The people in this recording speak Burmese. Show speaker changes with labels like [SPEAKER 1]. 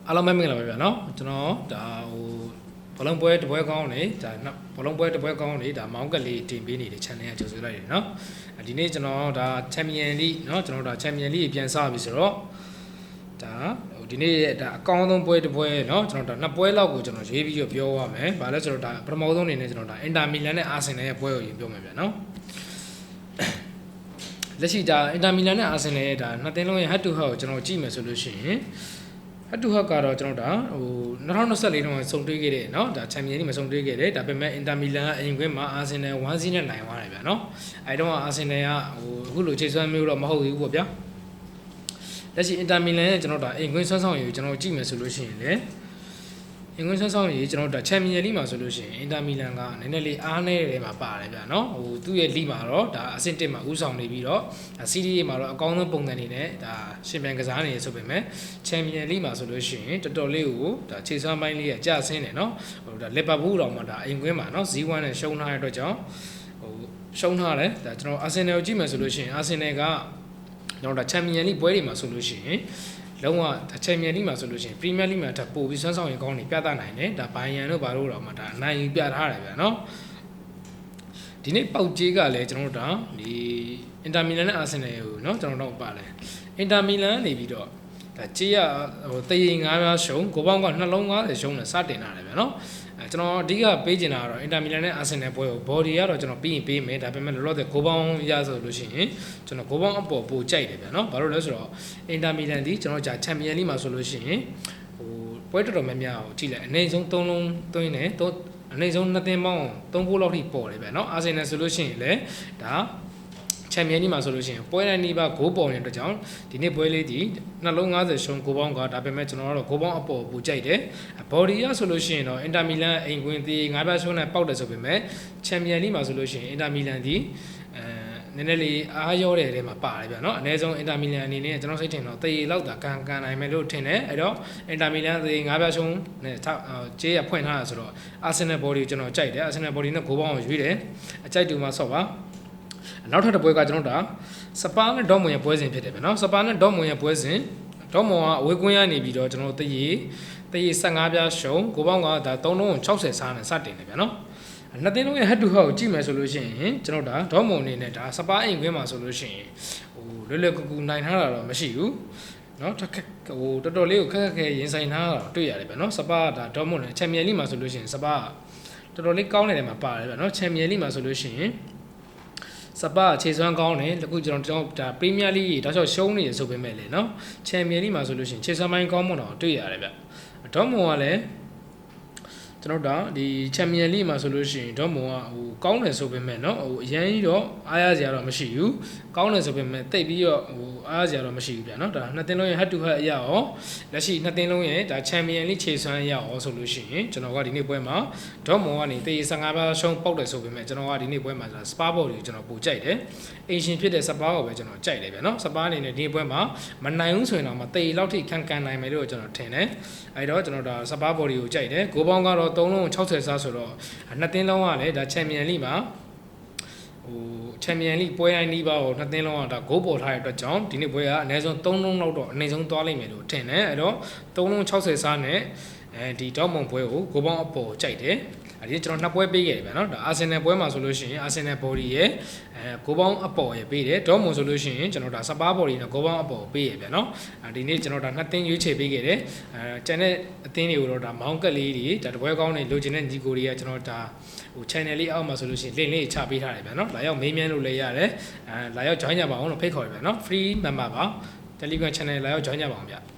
[SPEAKER 1] အားလုံးပဲမင်္ဂလာပါဗျာနော်ကျွန်တော်ဒါဟိုဘလုံးပွဲတပွဲကောင်းနေဒါဘလုံးပွဲတပွဲကောင်းနေဒါမောင်းကလေးတင်ပေးနေတဲ့ channel ကကြိုဆိုလိုက်တယ်နော်ဒီနေ့ကျွန်တော်ဒါ Champion League နော်ကျွန်တော်ဒါ Champion League ပြန်စပြီဆိုတော့ဒါဒီနေ့ဒါအကောင်းဆုံးပွဲတပွဲနော်ကျွန်တော်ဒါနှစ်ပွဲလောက်ကိုကျွန်တော်ရေးပြီးတော့ပြောရမယ်ဘာလဲဆိုတော့ဒါပထမဆုံးအနေနဲ့ကျွန်တော်ဒါ Inter Milan နဲ့ Arsenal ရဲ့ပွဲကိုရင်ပြောမယ်ဗျာနော်လက်ရှိဒါ Inter Milan နဲ့ Arsenal ရဲ့ဒါနှစ်သင်းလုံးရဲ့ head to head ကိုကျွန်တော်ကြည့်မယ်ဆိုလို့ရှိရင်head to head ကတော့ကျွန်တော်ဒါဟို2024တုန်းကစုံတွေ့ခဲ့တဲ့เนาะဒါ Champion League မှာစုံတွေ့ခဲ့တယ်ဒါပေမဲ့ Inter Milan ကအိမ်ခွင်းမှာ Arsenal 1-0 နဲ့နိုင်သွားတယ်ဗျာเนาะအဲဒီတော့ Arsenal ကဟိုအခုလိုခြေစွမ်းမျိုးတော့မဟုတ်ဘူးပေါ့ဗျာလက်ရှိ Inter Milan ရဲ့ကျွန်တော်ဒါအိမ်ခွင်းဆွမ်းဆောင်ရည်ကိုကျွန်တော်ကြည့်မယ်ဆိုလို့ရှိရင်လေအင်္ဂလိပ်ဆွမ်းဆောင်ရည်ကျွန်တော်တို့ Champion League မှာဆိုလို့ရှိရင် Inter Milan ကနည်းနည်းလေးအားနည်းတယ်မှာပါတယ်ဗျာเนาะဟိုသူ့ရဲ့ league မှာတော့ဒါအဆင့်1မှာဦးဆောင်နေပြီးတော့ Serie A မှာတော့အကောင်းဆုံးပုံစံနေနဲ့ဒါရှင်ပြန်ကစားနေရဆိုပေမဲ့ Champion League မှာဆိုလို့ရှိရင်တော်တော်လေးကိုဒါခြေစွမ်းပိုင်းလေးကကျဆင်းတယ်เนาะဟိုဒါ Liverpool တော့မှဒါအိမ်ကွင်းမှာเนาะ 0-1 နဲ့ရှုံးထားတဲ့အတွက်ကြောင့်ဟိုရှုံးထားတယ်ဒါကျွန်တော် Arsenal ကိုကြည့်မယ်ဆိုလို့ရှိရင် Arsenal ကကျွန်တော်ဒါ Champion League ပွဲတွေမှာဆိုလို့ရှိရင်လုံးဝချန်ပီယံလိမှာဆိုလို့ရှိရင်ပရီးမီယာလိမှာဒါပို့ပြီးဆွမ်းဆောင်ရင်ကောင်းနေပြသနိုင်တယ်ဒါဘိုင်ယန်တို့ဘာလို့တော့မှဒါအနိုင်ယူပြထားတယ်ဗျာနော်ဒီနေ့ပေါက်ကြေးကလည်းကျွန်တော်တို့ဒါဒီအင်တာမီလန်နဲ့အာဆင်နယ်ကိုเนาะကျွန်တော်တို့ပါလဲအင်တာမီလန်နေပြီးတော့ဒါကြေးရဟိုတရေ9ပြားရှုံးကိုပေါင်းကနှလုံး90ရှုံးနဲ့စတင်လာတယ်ဗျာနော်ကျွန်တော်အဓိကပေးချင်တာကတော့အင်တာမီလန်နဲ့အာဆင်နယ်ပွဲကို body ကတော့ကျွန်တော်ပြီးရင်ပေးမယ်ဒါပေမဲ့လောလောဆယ်ကိုပေါင်းရဆိုလို့ရှိရင်ကျွန်တော်ကိုပေါင်းအပေါ်ပိုကြိုက်တယ်ဗျာနော်ဘာလို့လဲဆိုတော့အင်တာမီလန်ဒီကျွန်တော်ကြာချန်ပီယံလိမှာဆိုလို့ရှိရင်ဟိုပွဲတော်တော်များများကိုကြည့်လိုက်အနည်းဆုံး3လုံးသွင်းတယ်အနည်းဆုံး2သင်းပေါင်း3ဖို့လောက်ထိပေါ်တယ်ဗျာနော်အာဆင်နယ်ဆိုလို့ရှိရင်လည်းဒါချန်ပီယံလိမှာဆိုလို့ရှိရင်ပွဲတိုင်းနီးပါးဂိုးပေါ်နေတဲ့အတွက်ကြောင့်ဒီနေ့ပွဲလေးဒီနှလုံး90ရှုံးကိုပေါင်းကဒါပေမဲ့ကျွန်တော်ကတော့ကိုပေါင်းအပေါ်ပူကြိုက်တယ်ဘော်ဒီရဆိုလို့ရှိရင်တော့အင်တာမီလန်အိမ်ကွင်းသေး9ပြားရှုံးနဲ့ပေါက်တယ်ဆိုပေမဲ့ချန်ပီယံလိမှာဆိုလို့ရှိရင်အင်တာမီလန်ဒီနည်းနည်းလေးအားရောတဲ့ထဲမှာပါတယ်ဗျာနော်အနည်းဆုံးအင်တာမီလန်အနေနဲ့ကျွန်တော်စိတ်ထင်တော့တေးလောက်တာကန်နိုင်မယ်လို့ထင်တယ်အဲ့တော့အင်တာမီလန်တေး9ပြားရှုံးနဲ့ကြေးရဖွင့်ထားတာဆိုတော့အာဆင်နယ်ဘော်ဒီကျွန်တော်ကြိုက်တယ်အာဆင်နယ်ဘော်ဒီနဲ့ဂိုးပေါင်းကိုရွေးတယ်အကြိုက်တူမှဆော့ပါနောက်ထပ်တစ်ပွဲကကျွန်တော်ဒါစပါးနဲ့ဒေါ့မွန်ရဲ့ပွဲစဉ်ဖြစ်တယ်ဗျာနော်စပါးနဲ့ဒေါ့မွန်ရဲ့ပွဲစဉ်ဒေါ့မွန်ကအဝေးကွင်းရနေပြီးတော့ကျွန်တော်တရေ15ပြားရှုံးကိုပေါင်းကဒါ3လုံး60စားနဲ့စတင်တယ်ဗျာနော်နှစ်သင်းလုံးရဲ့ head to head ကိုကြည့်မယ်ဆိုလို့ရှိရင်ကျွန်တော်ဒါဒေါ့မွန်အနေနဲ့ဒါစပါးအိမ်ကွင်းမှာဆိုလို့ရှိရင်ဟိုလွယ်ကူနိုင်ထားတာတော့မရှိဘူးเนาะဟိုတော်တော်လေးကိုခက်ခဲရင်ဆိုင်ထားတာတွေ့ရတယ်ဗျာနော်စပါးဒါဒေါ့မွန်နဲ့ချန်ပီယံလိမှာဆိုလို့ရှိရင်စပါးတော်တော်လေးကောင်းနေတယ်မှာပါတယ်ဗျာနော်ချန်ပီယံလိမှာဆိုလို့ရှိရင်စပါခြေစွမ်းကောင်းတယ်အခုကျွန်တော်ဒါပရီးမီယာလိတောက်လျှောက်ရှုံးနေရဆိုပေမဲ့လေနော်ချန်ပီယံလိမှာဆိုလို့ရှိရင်ခြေစွမ်းပိုင်းကောင်းမွန်တော့တွေ့ရတယ်ဗျဒေါ့မွန်ကလည်းကျွန်တော်ဒါဒီချန်ပီယံလိမှာဆိုလို့ရှိရင်ဒေါ့မွန်ကဟိုကောင်းတယ်ဆိုပေမဲ့เนาะဟိုအရင်ကြီးတော့အားရစရာတော့မရှိဘူးကောင်းတယ်ဆိုပေမဲ့တိတ်ပြီးတော့ဟိုအားရစရာတော့မရှိဘူးဗျာเนาะဒါနှစ်သင်းလုံးရဲ့ head to head အရာရောလက်ရှိနှစ်သင်းလုံးရဲ့ဒါချန်ပီယံလိခြေစွမ်းအရာရောဆိုလို့ရှိရင်ကျွန်တော်ကဒီနေ့ပွဲမှာဒေါ့မွန်ကနေတေး15ပါးရှုံးပေါက်တယ်ဆိုပေမဲ့ကျွန်တော်ကဒီနေ့ပွဲမှာစပါးဘော်ကိုကျွန်တော်ပိုကြိုက်တယ်အင်ရှင်ဖြစ်တဲ့စပါးကိုပဲကျွန်တော်ကြိုက်တယ်ဗျာเนาะစပါးအနေနဲ့ဒီပွဲမှာမနိုင်ဘူးဆိုရင်တော့မတေးလောက်ထိကန်နိုင်မယ်လို့ကျွန်တော်ထင်တယ်အဲ့တော့ကျွန်တော်ဒါစပါးဘော်ကိုကြိုက်တယ်ဂိုးပေါင်းကတော့3လုံး60စားဆိုတော့နှစ်သင်းလုံးကလည်းဒါချန်ပီယံလိမှာဟိုချန်ပီယံလိပွဲတိုင်းနီးပါးကိုနှစ်သင်းလုံးကဒါဂိုးပေါ်ထားတဲ့အတွက်ကြောင့်ဒီနေ့ပွဲကအနည်းဆုံး3လုံးလောက်တော့အနည်းဆုံးသွားလိမ့်မယ်လို့ထင်တယ်အဲ့တော့3လုံး60စားနဲ့ဒီဒေါ့မွန်ပွဲကိုဂိုးပေါင်းအပေါ်ကြိုက်တယ်အဲ့ဒီကျွန်တော်နှစ်ပွဲပေးခဲ့တယ်ဗျာနော်ဒါအာဆင်နယ်ပွဲမှာဆိုလို့ရှိရင်အာဆင်နယ်ဘော်ဒီရဲ့ဂိုးပေါင်းအပေါ်ရပေးတယ်ဒေါ့မွန်ဆိုလို့ရှိရင်ကျွန်တော်ဒါစပါးဘော်ဒီနဲ့ဂိုးပေါင်းအပေါ်ပေးရဗျာနော်ဒီနေ့ကျွန်တော်ဒါနှစ်သင်းရွေးချယ်ပေးခဲ့တယ်ကျန်တဲ့အသင်းတွေကိုတော့ဒါမောင်းကက်လေးတွေဒါတပွဲကောင်းနေလိုချင်တဲ့ညီကိုတွေကကျွန်တော်ဒါဟို channel လေးအောက်မှာဆိုလို့ရှိရင် link လေးချပေးထားတယ်ဗျာနော်လာရောက်မေးမြန်းလို့လည်းရတယ်လာရောက် join ကြပါအောင်လို့ဖိတ်ခေါ်ရဗျာနော် free member ပါ Telegram channel လာရောက် join ကြပါအောင်ဗျာ